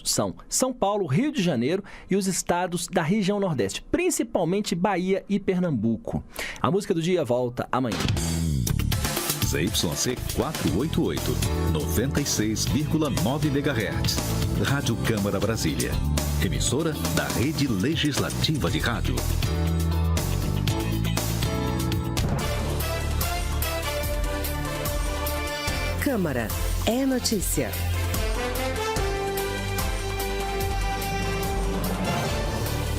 São São Paulo, Rio de Janeiro e os estados da região Nordeste, principalmente Bahia e Pernambuco. A música do dia volta amanhã. ZYC 488, 96,9 MHz. Rádio Câmara Brasília. Emissora da Rede Legislativa de Rádio. Câmara é notícia.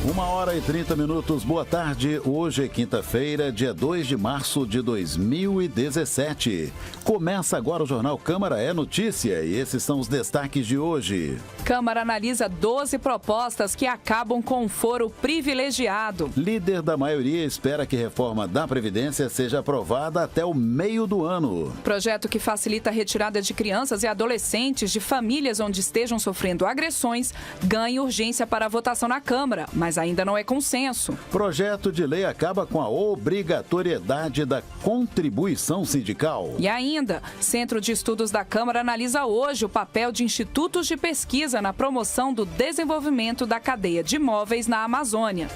1h30. Boa tarde. Hoje é quinta-feira, dia 2 de março de 2017. Começa agora o Jornal Câmara é Notícia e esses são os destaques de hoje. Câmara analisa 12 propostas que acabam com o foro privilegiado. Líder da maioria espera que reforma da Previdência seja aprovada até o meio do ano. Projeto que facilita a retirada de crianças e adolescentes de famílias onde estejam sofrendo agressões ganha urgência para a votação na Câmara, mas ainda não é consenso. Projeto de lei acaba com a obrigatoriedade da contribuição sindical. E ainda, Centro de Estudos da Câmara analisa hoje o papel de institutos de pesquisa na promoção do desenvolvimento da cadeia de imóveis na Amazônia.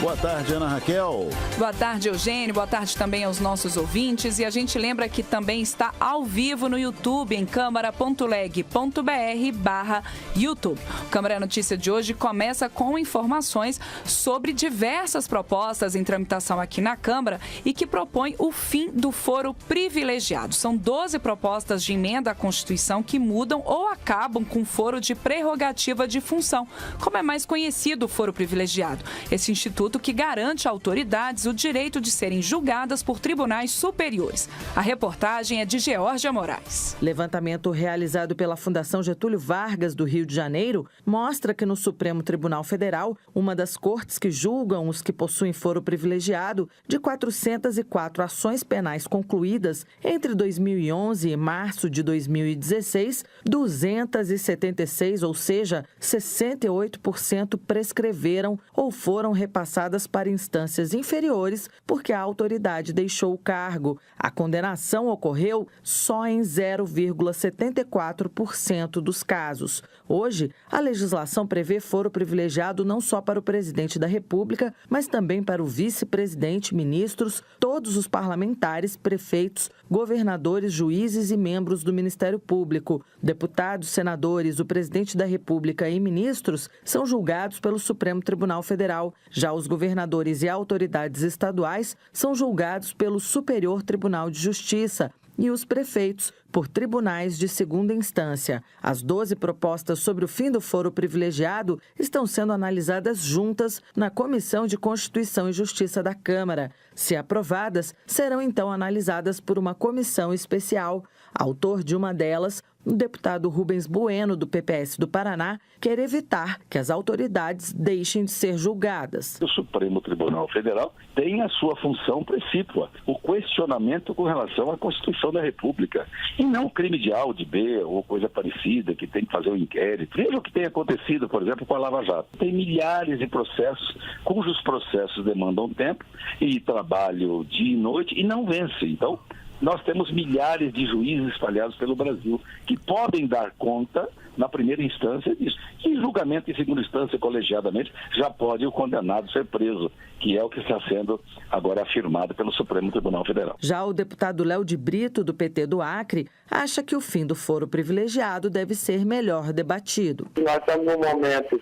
Boa tarde, Ana Raquel. Boa tarde, Eugênio. Boa tarde também aos nossos ouvintes. E a gente lembra que também está ao vivo no YouTube, em câmara.leg.br/YouTube. O Câmara é Notícia de hoje começa com informações sobre diversas propostas em tramitação aqui na Câmara e que propõem o fim do foro privilegiado. São 12 propostas de emenda à Constituição que mudam ou acabam com o foro de prerrogativa de função, como é mais conhecido o foro privilegiado. Esse instituto que garante a autoridades o direito de serem julgadas por tribunais superiores. A reportagem é de Geórgia Moraes. Levantamento realizado pela Fundação Getúlio Vargas do Rio de Janeiro mostra que no Supremo Tribunal Federal, uma das cortes que julgam os que possuem foro privilegiado, de 404 ações penais concluídas entre 2011 e março de 2016, 276, ou seja, 68% prescreveram ou foram repassadas para instâncias inferiores porque a autoridade deixou o cargo. A condenação ocorreu só em 0,74% dos casos. Hoje, a legislação prevê foro privilegiado não só para o presidente da República, mas também para o vice-presidente, ministros, todos os parlamentares, prefeitos, governadores, juízes e membros do Ministério Público. Deputados, senadores, o presidente da República e ministros são julgados pelo Supremo Tribunal Federal. Já os governadores e autoridades estaduais são julgados pelo Superior Tribunal de Justiça e os prefeitos por tribunais de segunda instância. As 12 propostas sobre o fim do foro privilegiado estão sendo analisadas juntas na Comissão de Constituição e Justiça da Câmara. Se aprovadas, serão então analisadas por uma comissão especial. Autor de uma delas, o deputado Rubens Bueno, do PPS do Paraná, quer evitar que as autoridades deixem de ser julgadas. O Supremo Tribunal Federal tem a sua função precípua, o questionamento com relação à Constituição da República, e não crime de A ou de B ou coisa parecida, que tem que fazer um inquérito. Veja o que tem acontecido, por exemplo, com a Lava Jato. Tem milhares de processos, cujos processos demandam tempo e trabalho dia e noite e não vencem. Então, nós temos milhares de juízes espalhados pelo Brasil que podem dar conta, na primeira instância, disso. E em julgamento em segunda instância, colegiadamente, já pode o condenado ser preso, que é o que está sendo agora afirmado pelo Supremo Tribunal Federal. Já o deputado Léo de Brito, do PT do Acre, acha que o fim do foro privilegiado deve ser melhor debatido. Nós estamos num momento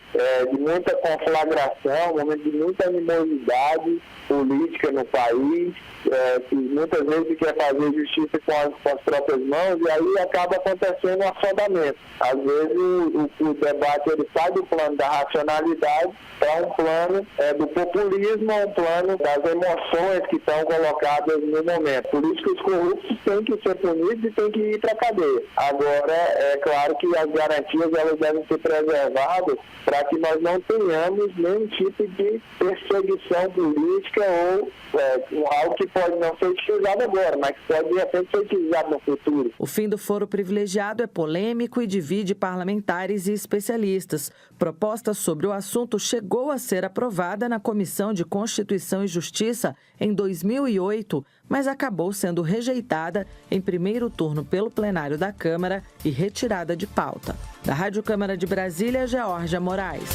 de muita conflagração, um momento de muita animosidade política no país, que muitas vezes quer fazer justiça com as próprias mãos e aí acaba acontecendo um afundamento. Às vezes o debate ele sai do plano da racionalidade para um plano do populismo, um plano das emoções que estão colocadas no momento. Políticos corruptos têm que ser punidos e têm que ir para a cadeia. Agora, é claro que as garantias elas devem ser preservadas para que nós não tenhamos nenhum tipo de perseguição política ou algo que pode não ser utilizado agora, mas que pode de repente ser utilizado no futuro. O fim do foro privilegiado é polêmico e divide parlamentares parlamentares e especialistas. Proposta sobre o assunto chegou a ser aprovada na Comissão de Constituição e Justiça em 2008, mas acabou sendo rejeitada em primeiro turno pelo plenário da Câmara e retirada de pauta. Da Rádio Câmara de Brasília, Geórgia Moraes.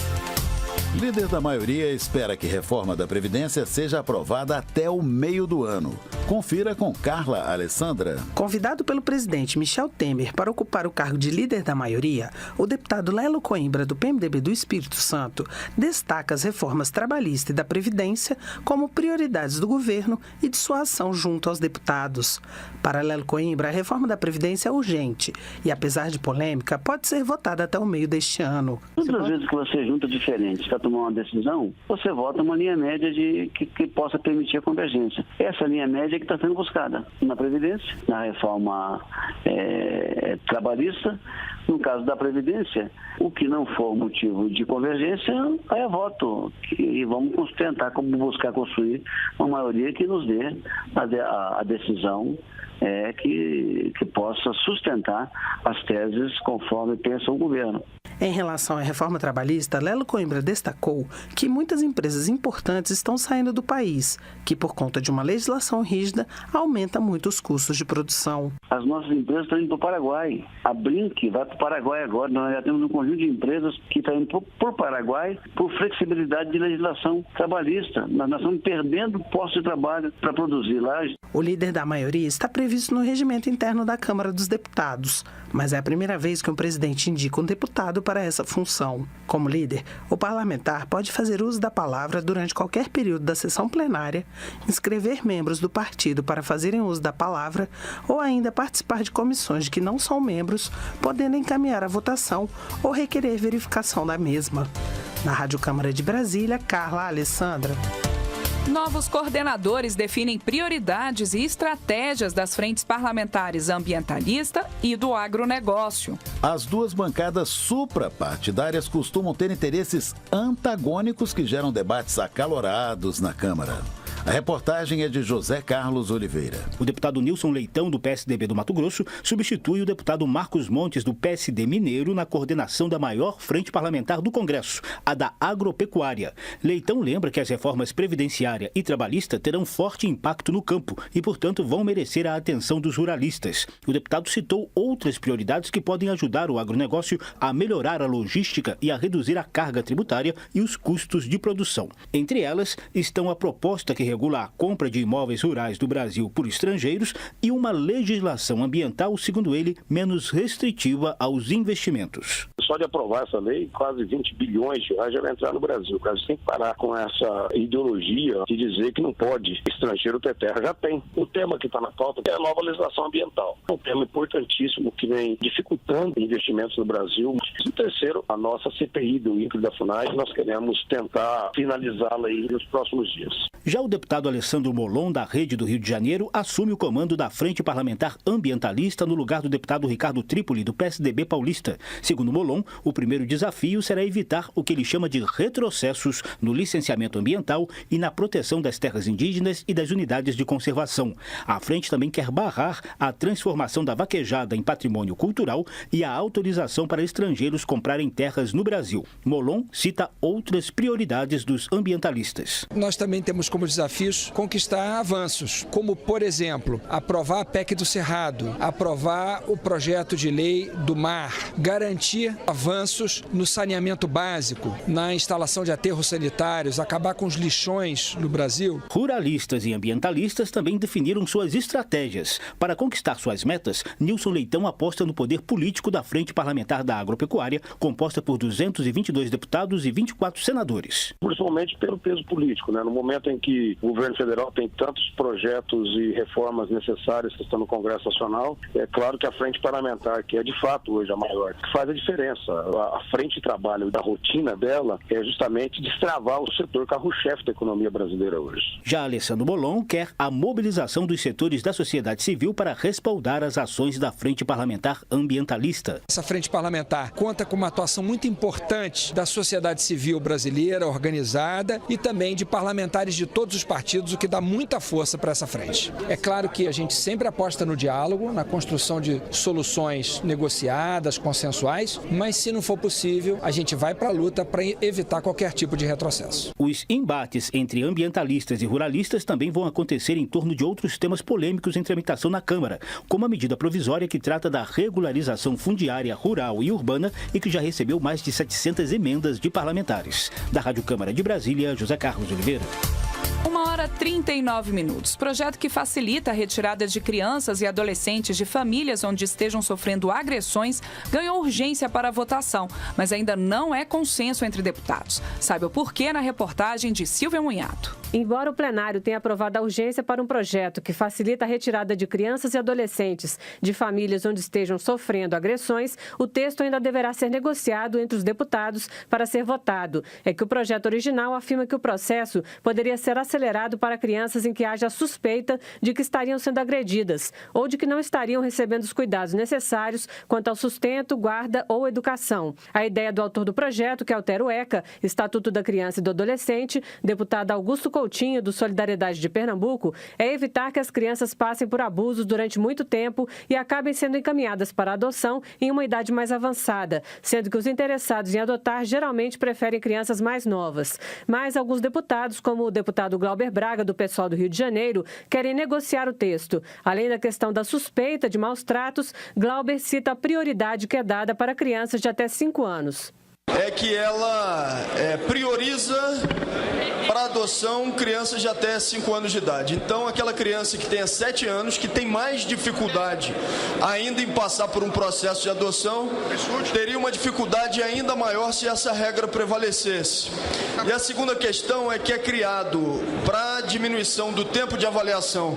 Líder da maioria espera que reforma da Previdência seja aprovada até o meio do ano. Confira com Carla Alessandra. Convidado pelo presidente Michel Temer para ocupar o cargo de líder da maioria, o deputado Lelo Coimbra, do PMDB do Espírito Santo, destaca as reformas trabalhista e da Previdência como prioridades do governo e de sua ação junto aos deputados. Para Lelo Coimbra, a reforma da Previdência é urgente e, apesar de polêmica, pode ser votada até o meio deste ano. Todas as vezes que você junta diferentes para tomar uma decisão, você vota uma linha média que possa permitir a convergência. Essa linha média que está sendo buscada na Previdência, na reforma trabalhista. No caso da Previdência, o que não for motivo de convergência, aí é voto. E vamos tentar buscar construir uma maioria que nos dê a decisão que possa sustentar as teses conforme pensa o governo. Em relação à reforma trabalhista, Lelo Coimbra destacou que muitas empresas importantes estão saindo do país, que por conta de uma legislação rígida, aumenta muito os custos de produção. As nossas empresas estão indo para o Paraguai. A Brink vai para o Paraguai agora. Nós já temos um conjunto de empresas que estão indo para o Paraguai por flexibilidade de legislação trabalhista. Nós estamos perdendo postos de trabalho para produzir lá. O líder da maioria está previsto no regimento interno da Câmara dos Deputados, mas é a primeira vez que um presidente indica um deputado para essa função. Como líder, o parlamentar pode fazer uso da palavra durante qualquer período da sessão plenária, inscrever membros do partido para fazerem uso da palavra ou ainda participar de comissões de que não são membros, podendo encaminhar a votação ou requerer verificação da mesma. Na Rádio Câmara de Brasília, Carla Alessandra. Novos coordenadores definem prioridades e estratégias das frentes parlamentares ambientalista e do agronegócio. As duas bancadas suprapartidárias costumam ter interesses antagônicos que geram debates acalorados na Câmara. A reportagem é de José Carlos Oliveira. O deputado Nilson Leitão, do PSDB do Mato Grosso, substitui o deputado Marcos Montes, do PSD Mineiro, na coordenação da maior frente parlamentar do Congresso, a da agropecuária. Leitão lembra que as reformas previdenciária e trabalhista terão forte impacto no campo e, portanto, vão merecer a atenção dos ruralistas. O deputado citou outras prioridades que podem ajudar o agronegócio a melhorar a logística e a reduzir a carga tributária e os custos de produção. Entre elas estão a proposta que regula a compra de imóveis rurais do Brasil por estrangeiros e uma legislação ambiental, segundo ele, menos restritiva aos investimentos. Só de aprovar essa lei, quase 20 bilhões de reais já vai entrar no Brasil. O Brasil tem que parar com essa ideologia de dizer que não pode estrangeiro ter terra. Já tem. O tema que está na pauta é a nova legislação ambiental. É um tema importantíssimo que vem dificultando investimentos no Brasil. E terceiro, a nossa CPI do INCRE da FUNAI, nós queremos tentar finalizá-la aí nos próximos dias. Já o deputado Alessandro Molon, da Rede do Rio de Janeiro, assume o comando da Frente Parlamentar Ambientalista no lugar do deputado Ricardo Trípoli, do PSDB paulista. Segundo Molon, o primeiro desafio será evitar o que ele chama de retrocessos no licenciamento ambiental e na proteção das terras indígenas e das unidades de conservação. A frente também quer barrar a transformação da vaquejada em patrimônio cultural e a autorização para estrangeiros comprarem terras no Brasil. Molon cita outras prioridades dos ambientalistas. Nós também temos como desafios conquistar avanços, como, por exemplo, aprovar a PEC do Cerrado, aprovar o projeto de lei do mar, garantir avanços no saneamento básico, na instalação de aterros sanitários, acabar com os lixões no Brasil. Ruralistas e ambientalistas também definiram suas estratégias. Para conquistar suas metas, Nilson Leitão aposta no poder político da Frente Parlamentar da Agropecuária, composta por 222 deputados e 24 senadores. Principalmente pelo peso político, né? No momento em que o governo federal tem tantos projetos e reformas necessárias que estão no Congresso Nacional, é claro que a frente parlamentar, que é de fato hoje a maior, que faz a diferença. A frente de trabalho da rotina dela é justamente destravar o setor carro-chefe da economia brasileira hoje. Já Alessandro Molon quer a mobilização dos setores da sociedade civil para respaldar as ações da Frente Parlamentar Ambientalista. Essa frente parlamentar conta com uma atuação muito importante da sociedade civil brasileira organizada e também de parlamentares de todos os partidos, o que dá muita força para essa frente. É claro que a gente sempre aposta no diálogo, na construção de soluções negociadas, consensuais, mas se não for possível, a gente vai para a luta para evitar qualquer tipo de retrocesso. Os embates entre ambientalistas e ruralistas também vão acontecer em torno de outros temas polêmicos em tramitação na Câmara, como a medida provisória que trata da regularização fundiária rural e urbana e que já recebeu mais de 700 emendas de parlamentares. Da Rádio Câmara de Brasília, José Carlos Oliveira. 1h39. Projeto que facilita a retirada de crianças e adolescentes de famílias onde estejam sofrendo agressões ganhou urgência para a votação, mas ainda não é consenso entre deputados. Saiba o porquê na reportagem de Silvia Munhato. Embora o plenário tenha aprovado a urgência para um projeto que facilita a retirada de crianças e adolescentes de famílias onde estejam sofrendo agressões, o texto ainda deverá ser negociado entre os deputados para ser votado. É que o projeto original afirma que o processo poderia ser acelerado para crianças em que haja suspeita de que estariam sendo agredidas ou de que não estariam recebendo os cuidados necessários quanto ao sustento, guarda ou educação. A ideia do autor do projeto, que altera o ECA, Estatuto da Criança e do Adolescente, deputado Augusto Coutinho, do Solidariedade de Pernambuco, é evitar que as crianças passem por abusos durante muito tempo e acabem sendo encaminhadas para a adoção em uma idade mais avançada, sendo que os interessados em adotar geralmente preferem crianças mais novas. Mas alguns deputados, como o deputado Glauber Braga, do PSOL do Rio de Janeiro, querem negociar o texto. Além da questão da suspeita de maus tratos, Glauber cita a prioridade que é dada para crianças de até 5 anos. É que ela prioriza para adoção crianças de até 5 anos de idade. Então, aquela criança que tenha 7 anos, que tem mais dificuldade ainda em passar por um processo de adoção, teria uma dificuldade ainda maior se essa regra prevalecesse. E a segunda questão é que é criado, para diminuição do tempo de avaliação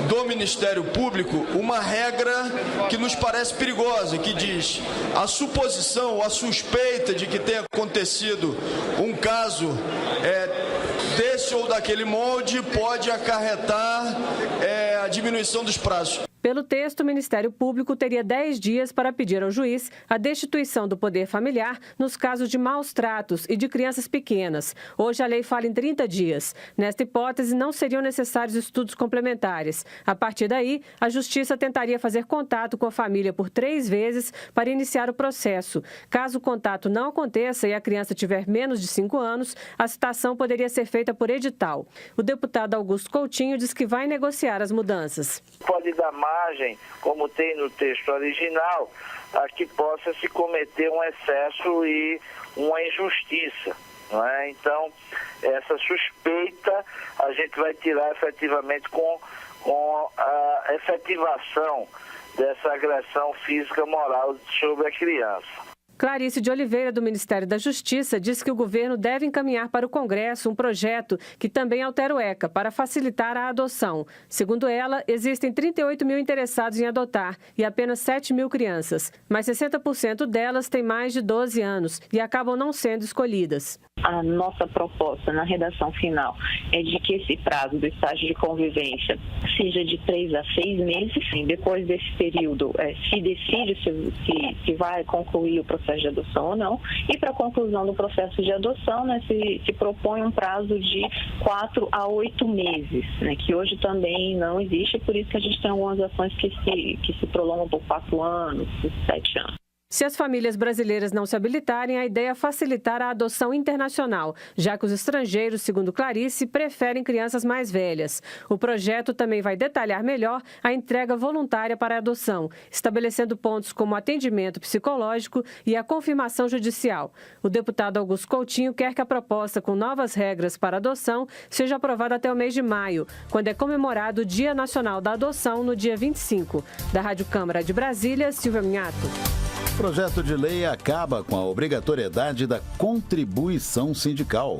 do Ministério Público, uma regra que nos parece perigosa, que diz a suposição ou a suspeita de que tenha acontecido um caso desse ou daquele molde pode acarretar a diminuição dos prazos. Pelo texto, o Ministério Público teria 10 dias para pedir ao juiz a destituição do poder familiar nos casos de maus tratos e de crianças pequenas. Hoje, a lei fala em 30 dias. Nesta hipótese, não seriam necessários estudos complementares. A partir daí, a Justiça tentaria fazer contato com a família por 3 vezes para iniciar o processo. Caso o contato não aconteça e a criança tiver menos de 5 anos, a citação poderia ser feita por edital. O deputado Augusto Coutinho diz que vai negociar as mudanças. Pode dar margem, como tem no texto original, a que possa se cometer um excesso e uma injustiça. Não é? Então, essa suspeita a gente vai tirar efetivamente com a efetivação dessa agressão física moral sobre a criança. Clarice de Oliveira, do Ministério da Justiça, diz que o governo deve encaminhar para o Congresso um projeto que também altera o ECA para facilitar a adoção. Segundo ela, existem 38 mil interessados em adotar e apenas 7 mil crianças, mas 60% delas têm mais de 12 anos e acabam não sendo escolhidas. A nossa proposta na redação final é de que esse prazo do estágio de convivência seja de 3 a 6 meses. Depois desse período, se decide se vai concluir o processo de adoção ou não. E para a conclusão do processo de adoção, se propõe um prazo de 4 a 8 meses, que hoje também não existe, por isso que a gente tem algumas ações que se prolongam por 4 anos, 7 anos. Se as famílias brasileiras não se habilitarem, a ideia é facilitar a adoção internacional, já que os estrangeiros, segundo Clarice, preferem crianças mais velhas. O projeto também vai detalhar melhor a entrega voluntária para a adoção, estabelecendo pontos como atendimento psicológico e a confirmação judicial. O deputado Augusto Coutinho quer que a proposta com novas regras para adoção seja aprovada até o mês de maio, quando é comemorado o Dia Nacional da Adoção, no dia 25. Da Rádio Câmara de Brasília, Silvia Munhato. O projeto de lei acaba com a obrigatoriedade da contribuição sindical.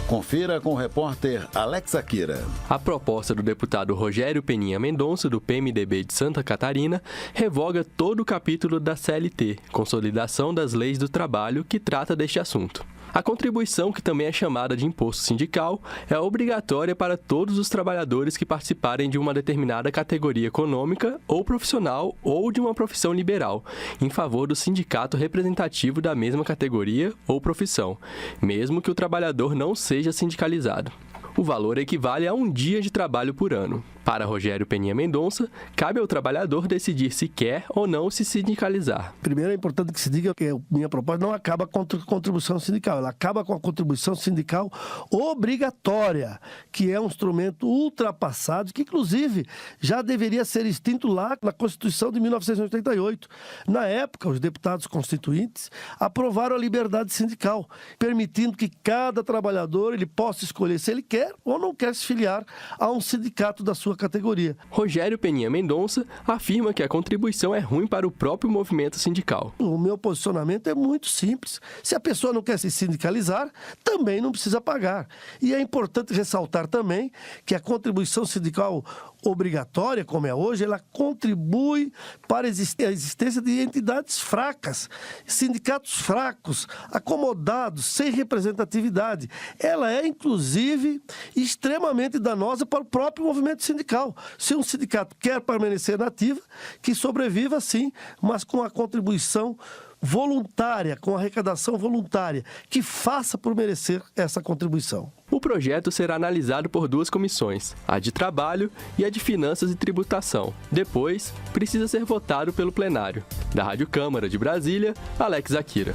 Confira com o repórter Alex Akira. A proposta do deputado Rogério Peninha Mendonça, do PMDB de Santa Catarina, revoga todo o capítulo da CLT, Consolidação das Leis do Trabalho, que trata deste assunto. A contribuição, que também é chamada de imposto sindical, é obrigatória para todos os trabalhadores que participarem de uma determinada categoria econômica ou profissional ou de uma profissão liberal, em favor do sindicato representativo da mesma categoria ou profissão, mesmo que o trabalhador não seja sindicalizado. O valor equivale a um dia de trabalho por ano. Para Rogério Peninha Mendonça, cabe ao trabalhador decidir se quer ou não se sindicalizar. Primeiro é importante que se diga que a minha proposta não acaba com a contribuição sindical, ela acaba com a contribuição sindical obrigatória, que é um instrumento ultrapassado, que inclusive já deveria ser extinto lá na Constituição de 1988. Na época, os deputados constituintes aprovaram a liberdade sindical, permitindo que cada trabalhador ele possa escolher se ele quer ou não quer se filiar a um sindicato da sua categoria. Rogério Peninha Mendonça afirma que a contribuição é ruim para o próprio movimento sindical. O meu posicionamento é muito simples. Se a pessoa não quer se sindicalizar, também não precisa pagar. E é importante ressaltar também que a contribuição sindical obrigatória, como é hoje, ela contribui para a existência de entidades fracas, sindicatos fracos, acomodados, sem representatividade. Ela é, inclusive, extremamente danosa para o próprio movimento sindical. Se um sindicato quer permanecer na ativa, que sobreviva sim, mas com a contribuição voluntária, com arrecadação voluntária, que faça por merecer essa contribuição. O projeto será analisado por duas comissões, a de Trabalho e a de Finanças e Tributação. Depois, precisa ser votado pelo plenário. Da Rádio Câmara de Brasília, Alex Akira.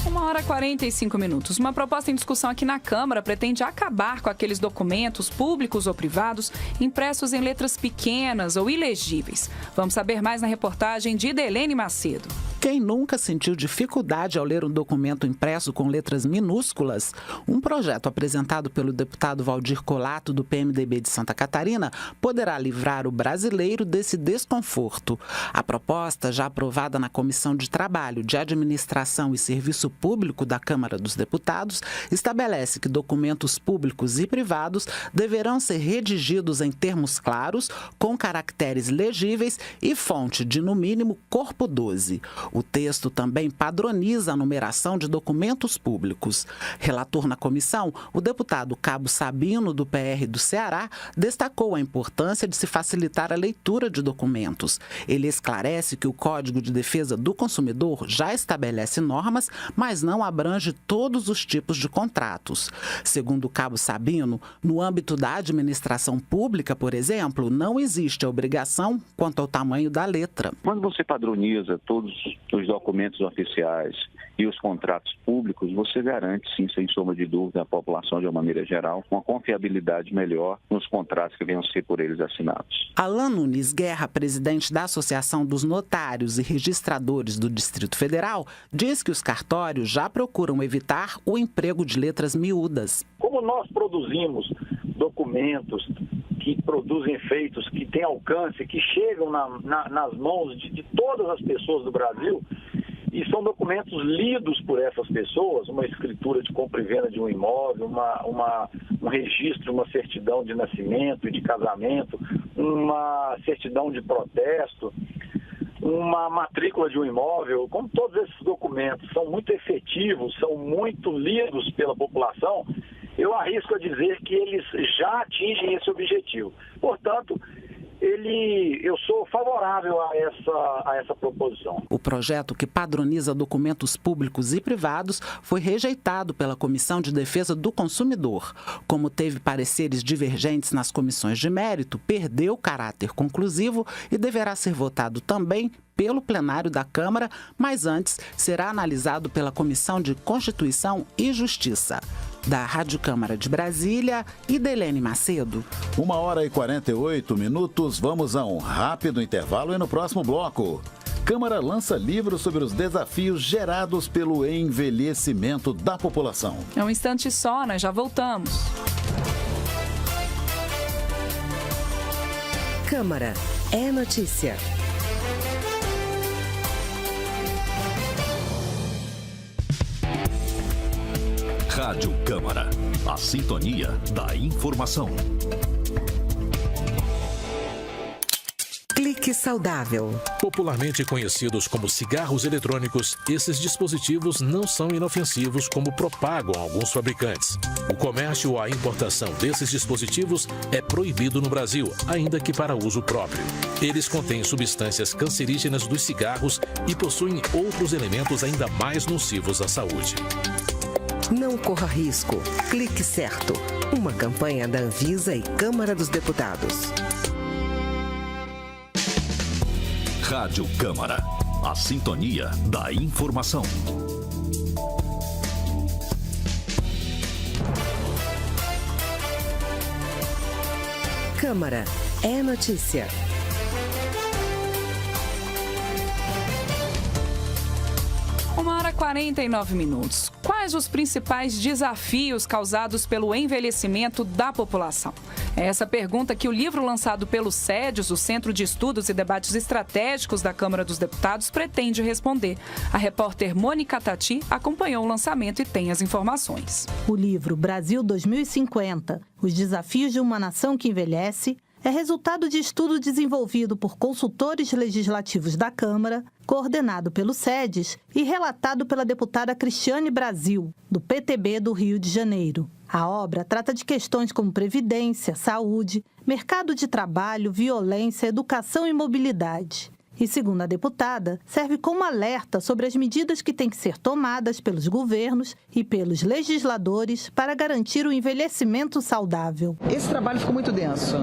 1h45. Uma proposta em discussão aqui na Câmara pretende acabar com aqueles documentos públicos ou privados impressos em letras pequenas ou ilegíveis. Vamos saber mais na reportagem de Idelene Macedo. Quem nunca sentiu dificuldade ao ler um documento impresso com letras minúsculas? Um projeto apresentado pelo deputado Valdir Colato, do PMDB de Santa Catarina, poderá livrar o brasileiro desse desconforto. A proposta, já aprovada na Comissão de Trabalho, de Administração e Serviço Público da Câmara dos Deputados, estabelece que documentos públicos e privados deverão ser redigidos em termos claros, com caracteres legíveis e fonte de, no mínimo, corpo 12. O texto também padroniza a numeração de documentos públicos. Relator na comissão, o deputado Cabo Sabino, do PR do Ceará, destacou a importância de se facilitar a leitura de documentos. Ele esclarece que o Código de Defesa do Consumidor já estabelece normas, mas não abrange todos os tipos de contratos. Segundo Cabo Sabino, no âmbito da administração pública, por exemplo, não existe a obrigação quanto ao tamanho da letra. Quando você padroniza todos os documentos oficiais e os contratos públicos, você garante, sim, sem sombra de dúvida, à população, de uma maneira geral, uma confiabilidade melhor nos contratos que venham a ser por eles assinados. Alan Nunes Guerra, presidente da Associação dos Notários e Registradores do Distrito Federal, diz que os cartórios já procuram evitar o emprego de letras miúdas. Como nós produzimos documentos que produzem efeitos, que têm alcance, que chegam nas mãos de todas as pessoas do Brasil, e são documentos lidos por essas pessoas, uma escritura de compra e venda de um imóvel, um registro, uma certidão de nascimento e de casamento, uma certidão de protesto, uma matrícula de um imóvel. Como todos esses documentos são muito efetivos, são muito lidos pela população, eu arrisco a dizer que eles já atingem esse objetivo. Portanto, eu sou favorável a essa proposição. O projeto, que padroniza documentos públicos e privados, foi rejeitado pela Comissão de Defesa do Consumidor. Como teve pareceres divergentes nas comissões de mérito, perdeu caráter conclusivo e deverá ser votado também pelo plenário da Câmara, mas antes será analisado pela Comissão de Constituição e Justiça. Da Rádio Câmara de Brasília, Idelene Macedo. 1h48, vamos a um rápido intervalo e no próximo bloco. Câmara lança livro sobre os desafios gerados pelo envelhecimento da população. É um instante só, nós já voltamos. Câmara é notícia. Rádio Câmara, a sintonia da informação. Clique Saudável. Popularmente conhecidos como cigarros eletrônicos, esses dispositivos não são inofensivos como propagam alguns fabricantes. O comércio ou a importação desses dispositivos é proibido no Brasil, ainda que para uso próprio. Eles contêm substâncias cancerígenas dos cigarros e possuem outros elementos ainda mais nocivos à saúde. Não corra risco. Clique certo. Uma campanha da Anvisa e Câmara dos Deputados. Rádio Câmara. A sintonia da informação. Câmara é notícia. Uma hora e 49 minutos. Quais os principais desafios causados pelo envelhecimento da população? É essa pergunta que o livro lançado pelo SEDES, o Centro de Estudos e Debates Estratégicos da Câmara dos Deputados, pretende responder. A repórter Mônica Tati acompanhou o lançamento e tem as informações. O livro Brasil 2050, Os Desafios de uma Nação que Envelhece, é resultado de estudo desenvolvido por consultores legislativos da Câmara, coordenado pelo SEDES e relatado pela deputada Cristiane Brasil, do PTB do Rio de Janeiro. A obra trata de questões como previdência, saúde, mercado de trabalho, violência, educação e mobilidade. E, segundo a deputada, serve como alerta sobre as medidas que têm que ser tomadas pelos governos e pelos legisladores para garantir o envelhecimento saudável. Esse trabalho ficou muito denso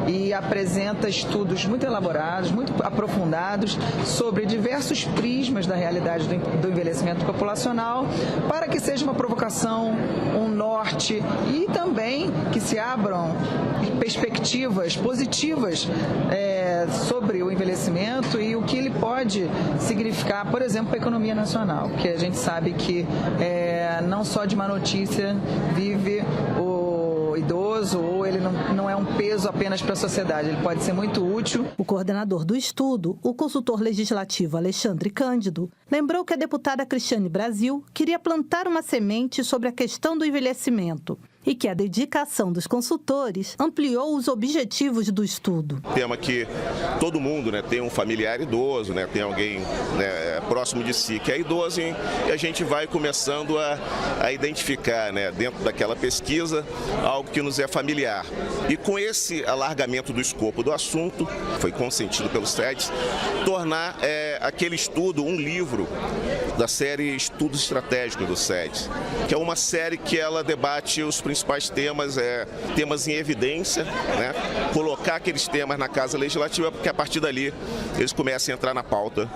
e apresenta estudos muito elaborados, muito aprofundados sobre diversos prismas da realidade do envelhecimento populacional, para que seja uma provocação, um norte e também que se abram perspectivas positivas sobre o envelhecimento e o que ele pode significar, por exemplo, para a economia nacional, que a gente sabe que não só de má notícia vive o idoso, ou ele não é um peso apenas para a sociedade, ele pode ser muito útil. O coordenador do estudo, o consultor legislativo Alexandre Cândido, lembrou que a deputada Cristiane Brasil queria plantar uma semente sobre a questão do envelhecimento e que a dedicação dos consultores ampliou os objetivos do estudo. Tema que todo mundo tem um familiar idoso, tem alguém próximo de si que é idoso, e a gente vai começando a identificar dentro daquela pesquisa algo que nos é familiar. E com esse alargamento do escopo do assunto, foi consentido pelo SEDES, tornar aquele estudo um livro da série Estudos Estratégicos do SEDES, que é uma série que ela debate os principais temas, temas em evidência, colocar aqueles temas na Casa Legislativa, porque a partir dali eles começam a entrar na pauta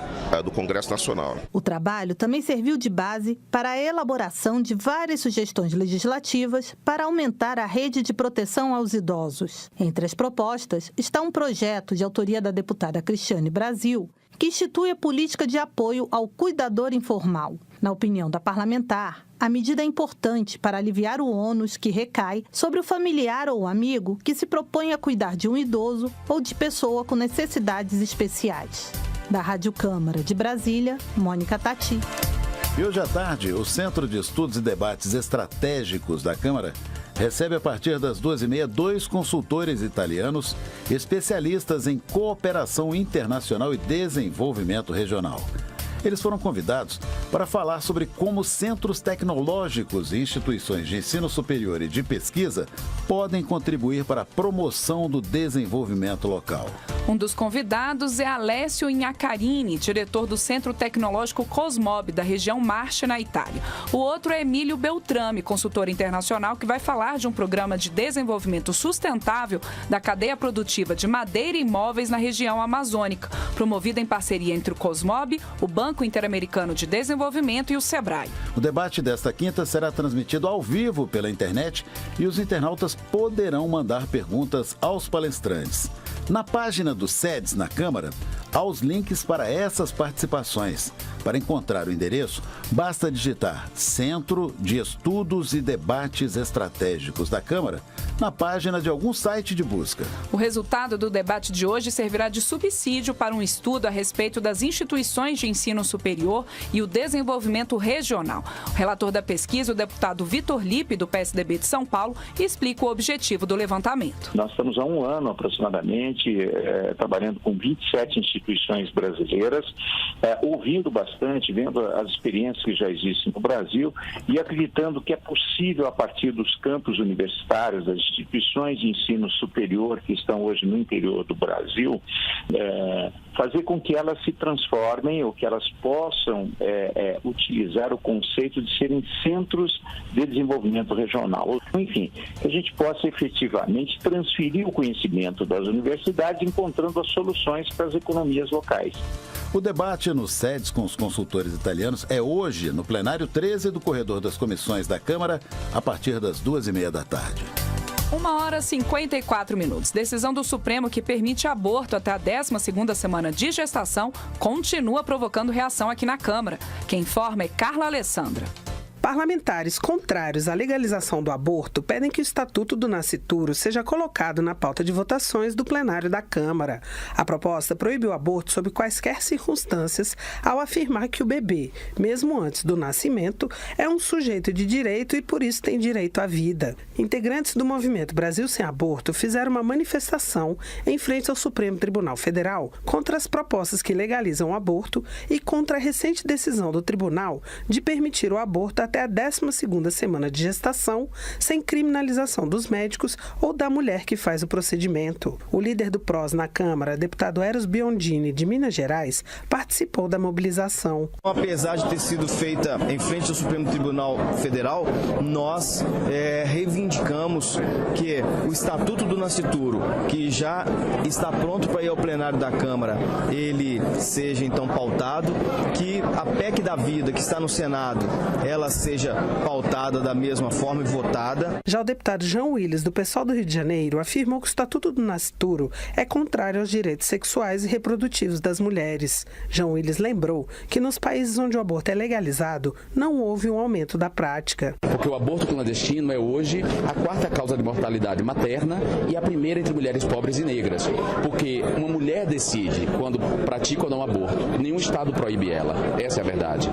do Congresso Nacional. O trabalho também serviu de base para a elaboração de várias sugestões legislativas para aumentar a rede de proteção aos idosos. Entre as propostas está um projeto de autoria da deputada Cristiane Brasil, que institui a política de apoio ao cuidador informal. Na opinião da parlamentar, a medida é importante para aliviar o ônus que recai sobre o familiar ou amigo que se propõe a cuidar de um idoso ou de pessoa com necessidades especiais. Da Rádio Câmara de Brasília, Mônica Tati. E hoje à tarde, o Centro de Estudos e Debates Estratégicos da Câmara recebe a partir das 2h30 2 consultores italianos especialistas em cooperação internacional e desenvolvimento regional. Eles foram convidados para falar sobre como centros tecnológicos e instituições de ensino superior e de pesquisa podem contribuir para a promoção do desenvolvimento local. Um dos convidados é Alessio Inhacarini, diretor do Centro Tecnológico Cosmob, da região Marche, na Itália. O outro é Emílio Beltrame, consultor internacional, que vai falar de um programa de desenvolvimento sustentável da cadeia produtiva de madeira e imóveis na região amazônica, promovida em parceria entre o Cosmob, o Banco Interamericano de Desenvolvimento e o SEBRAE. O debate desta quinta será transmitido ao vivo pela internet e os internautas poderão mandar perguntas aos palestrantes. Na página do SEDES na Câmara, há os links para essas participações. Para encontrar o endereço, basta digitar Centro de Estudos e Debates Estratégicos da Câmara na página de algum site de busca. O resultado do debate de hoje servirá de subsídio para um estudo a respeito das instituições de ensino superior e o desenvolvimento regional. O relator da pesquisa, o deputado Vitor Lippe, do PSDB de São Paulo, explica o objetivo do levantamento. Nós estamos há um ano aproximadamente trabalhando com 27 instituições brasileiras, ouvindo bastante, vendo as experiências que já existem no Brasil e acreditando que é possível, a partir dos campos universitários, das instituições de ensino superior que estão hoje no interior do Brasil, fazer com que elas se transformem ou que elas possam utilizar o conceito de serem centros de desenvolvimento regional. Enfim, que a gente possa efetivamente transferir o conhecimento das universidades encontrando as soluções para as economias locais. O debate nos SEDES com os consultores italianos é hoje, no plenário 13 do Corredor das Comissões da Câmara, a partir das 2h30 da tarde. 1h54. Decisão do Supremo que permite aborto até a 12ª semana de gestação continua provocando reação aqui na Câmara. Quem informa é Carla Alessandra. Parlamentares contrários à legalização do aborto pedem que o Estatuto do Nascituro seja colocado na pauta de votações do plenário da Câmara. A proposta proíbe o aborto sob quaisquer circunstâncias ao afirmar que o bebê, mesmo antes do nascimento, é um sujeito de direito e por isso tem direito à vida. Integrantes do movimento Brasil Sem Aborto fizeram uma manifestação em frente ao Supremo Tribunal Federal contra as propostas que legalizam o aborto e contra a recente decisão do tribunal de permitir o aborto até a 12ª semana de gestação, sem criminalização dos médicos ou da mulher que faz o procedimento. O líder do PROS na Câmara, deputado Eros Biondini, de Minas Gerais, participou da mobilização. Apesar de ter sido feita em frente ao Supremo Tribunal Federal, nós reivindicamos que o Estatuto do Nascituro, que já está pronto para ir ao plenário da Câmara, ele seja então pautado, que a PEC da vida, que está no Senado, ela seja pautada da mesma forma e votada. Já o deputado João Willis, do PSOL do Rio de Janeiro, afirmou que o Estatuto do Nascituro é contrário aos direitos sexuais e reprodutivos das mulheres. João Willis lembrou que nos países onde o aborto é legalizado, não houve um aumento da prática. Porque o aborto clandestino é hoje a 4ª causa de mortalidade materna e a primeira entre mulheres pobres e negras. Porque uma mulher decide quando pratica ou não aborto. Nenhum Estado proíbe ela. Essa é a verdade.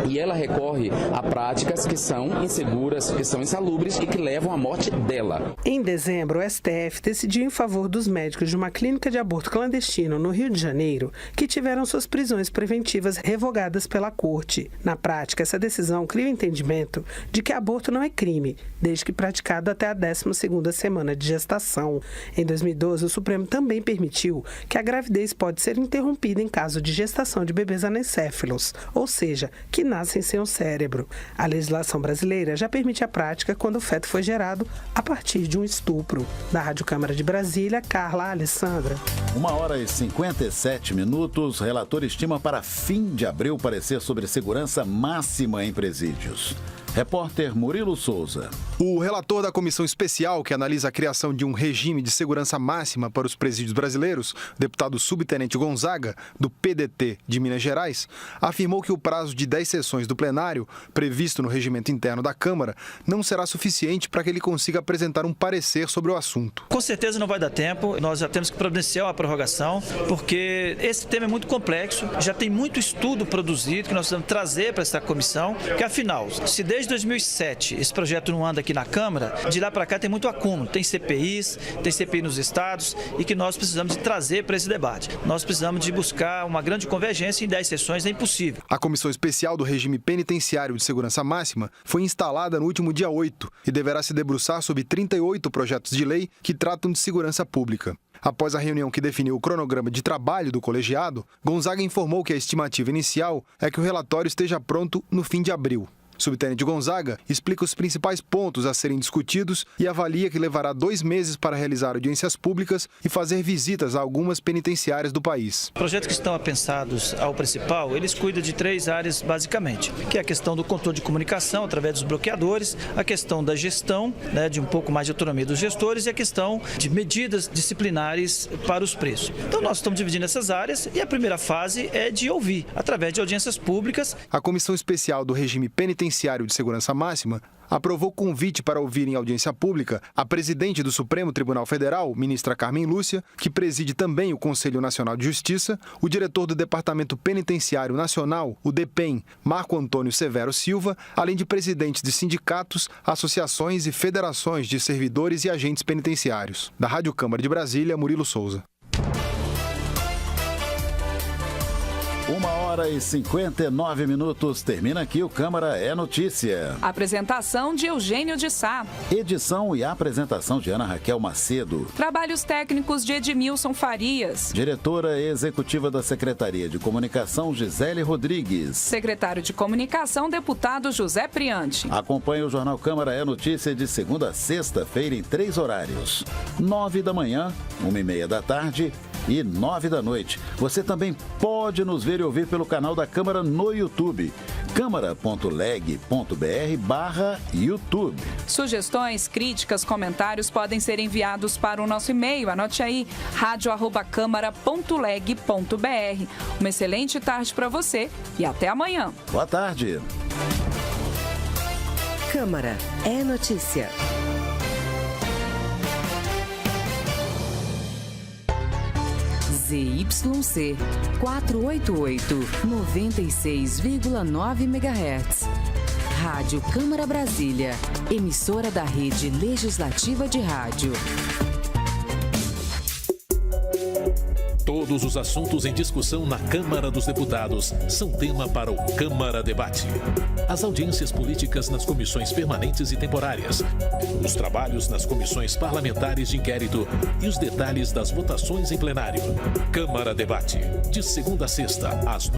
E ela recorre a práticas que são inseguras, que são insalubres e que levam à morte dela. Em dezembro, o STF decidiu em favor dos médicos de uma clínica de aborto clandestino no Rio de Janeiro, que tiveram suas prisões preventivas revogadas pela Corte. Na prática, essa decisão cria o entendimento de que aborto não é crime, desde que praticado até a 12ª semana de gestação. Em 2012, o Supremo também permitiu que a gravidez pode ser interrompida em caso de gestação de bebês anencéfalos, ou seja, que nascem sem o cérebro. A legislação brasileira já permite a prática quando o feto foi gerado a partir de um estupro. Da Rádio Câmara de Brasília, Carla Alessandra. 1h57. Relator estima para fim de abril parecer sobre segurança máxima em presídios. Repórter Murilo Souza. O relator da comissão especial que analisa a criação de um regime de segurança máxima para os presídios brasileiros, deputado subtenente Gonzaga, do PDT de Minas Gerais, afirmou que o prazo de 10 sessões do plenário, previsto no regimento interno da Câmara, não será suficiente para que ele consiga apresentar um parecer sobre o assunto. Com certeza não vai dar tempo, nós já temos que providenciar uma prorrogação, porque esse tema é muito complexo, já tem muito estudo produzido que nós precisamos trazer para essa comissão, que afinal, se desde 2007 esse projeto não anda aqui na Câmara, de lá para cá tem muito acúmulo, tem CPIs, tem CPI nos estados e que nós precisamos de trazer para esse debate. Nós precisamos de buscar uma grande convergência em 10 sessões, é impossível. A comissão especial do regime penitenciário de segurança máxima foi instalada no último dia 8 e deverá se debruçar sobre 38 projetos de lei que tratam de segurança pública. Após a reunião que definiu o cronograma de trabalho do colegiado, Gonzaga informou que a estimativa inicial é que o relatório esteja pronto no fim de abril. Subtenente Gonzaga explica os principais pontos a serem discutidos e avalia que levará 2 meses para realizar audiências públicas e fazer visitas a algumas penitenciárias do país. Projetos que estão apensados ao principal, eles cuidam de 3 áreas basicamente, que é a questão do controle de comunicação através dos bloqueadores, a questão da gestão, de um pouco mais de autonomia dos gestores e a questão de medidas disciplinares para os presos. Então nós estamos dividindo essas áreas e a primeira fase é de ouvir, através de audiências públicas. A Comissão Especial do Regime Penitenciário de Segurança Máxima aprovou convite para ouvir em audiência pública a presidente do Supremo Tribunal Federal, ministra Carmen Lúcia, que preside também o Conselho Nacional de Justiça, o diretor do Departamento Penitenciário Nacional, o DEPEN, Marco Antônio Severo Silva, além de presidentes de sindicatos, associações e federações de servidores e agentes penitenciários. Da Rádio Câmara de Brasília, Murilo Souza. 1h 1h59. Termina aqui o Câmara é Notícia. Apresentação de Eugênio de Sá. Edição e apresentação de Ana Raquel Macedo. Trabalhos técnicos de Edmilson Farias. Diretora executiva da Secretaria de Comunicação, Gisele Rodrigues. Secretário de Comunicação, deputado José Priante. Acompanhe o Jornal Câmara é Notícia de segunda a sexta-feira em 3 horários. 9 da manhã, 1h30 da tarde e 9 da noite. Você também pode nos ver e ouvir pelo canal da Câmara no YouTube. câmara.leg.br/YouTube. Sugestões, críticas, comentários podem ser enviados para o nosso e-mail. Anote aí, radio@câmara.leg.br. Uma excelente tarde para você e até amanhã. Boa tarde. Câmara é Notícia. ZYC 488, 96,9 MHz. Rádio Câmara Brasília, emissora da Rede Legislativa de Rádio. Todos os assuntos em discussão na Câmara dos Deputados são tema para o Câmara Debate. As audiências políticas nas comissões permanentes e temporárias, os trabalhos nas comissões parlamentares de inquérito e os detalhes das votações em plenário. Câmara Debate, de segunda a sexta, às